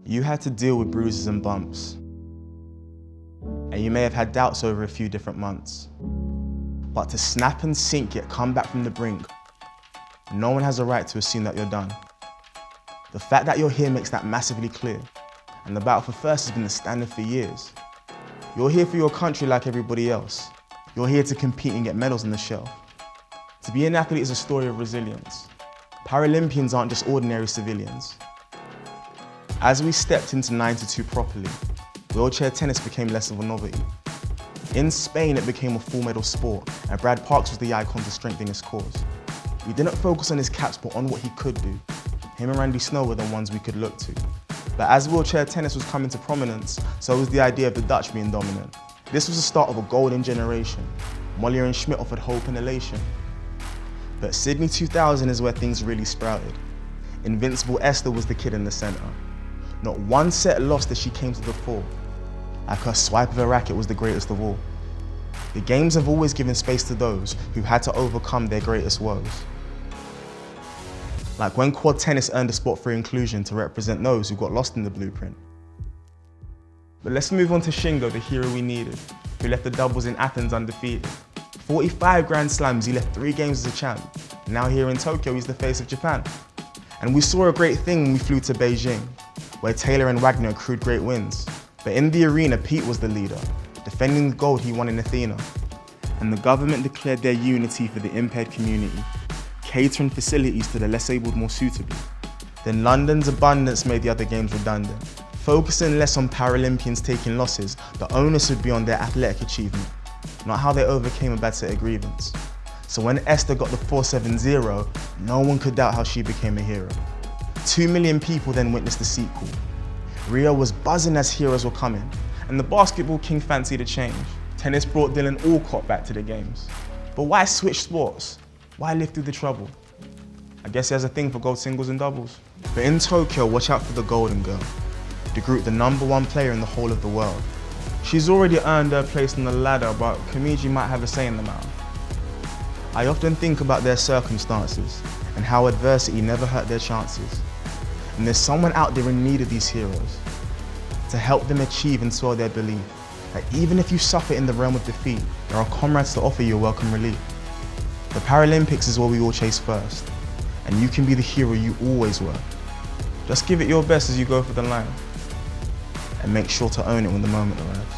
You had to deal with bruises and bumps, and you may have had doubts over a few different months. But to snap and sink yet come back from the brink, no one has a right to assume that you're done. The fact that you're here makes that massively clear, and the battle for first has been the standard for years. You're here for your country like everybody else. You're here to compete and get medals on the shelf. To be an athlete is a story of resilience. Paralympians aren't just ordinary civilians. As we stepped into 92 properly, wheelchair tennis became less of a novelty. In Spain, it became a full medal sport, and Brad Parks was the icon to strengthen his cause. We didn't focus on his caps, but on what he could do. Him and Randy Snow were the ones we could look to. But as wheelchair tennis was coming to prominence, so was the idea of the Dutch being dominant. This was the start of a golden generation. Mollier and Schmidt offered hope and elation. But Sydney 2000 is where things really sprouted. Invincible Esther was the kid in the center. Not one set lost as she came to the fore. Like her swipe of a racket was the greatest of all. The games have always given space to those who had to overcome their greatest woes. Like when quad tennis earned a spot for inclusion to represent those who got lost in the blueprint. But let's move on to Shingo, the hero we needed, who left the doubles in Athens undefeated. 45 Grand Slams, he left 3 games as a champ. Now here in Tokyo, he's the face of Japan. And we saw a great thing when we flew to Beijing, where Taylor and Wagner accrued great wins. But in the arena, Pete was the leader, defending the gold he won in Athena. And the government declared their unity for the impaired community, catering facilities to the less abled more suitably. Then London's abundance made the other games redundant. Focusing less on Paralympians taking losses, the onus would be on their athletic achievement, not how they overcame a bad set of grievance. So when Esther got the 4.70, no one could doubt how she became a hero. 2 million people then witnessed the sequel. Rio was buzzing as heroes were coming, and the basketball king fancied a change. Tennis brought Dylan Alcott back to the games. But why switch sports? Why live through the trouble? I guess he has a thing for gold singles and doubles. But in Tokyo, watch out for the golden girl, the group the #1 player in the whole of the world. She's already earned her place on the ladder, but Komiji might have a say in the matter. I often think about their circumstances and how adversity never hurt their chances. And there's someone out there in need of these heroes to help them achieve and swell their belief that even if you suffer in the realm of defeat, there are comrades to offer you a welcome relief. The Paralympics is what we all chase first, and you can be the hero you always were. Just give it your best as you go for the line, and make sure to own it when the moment arrives.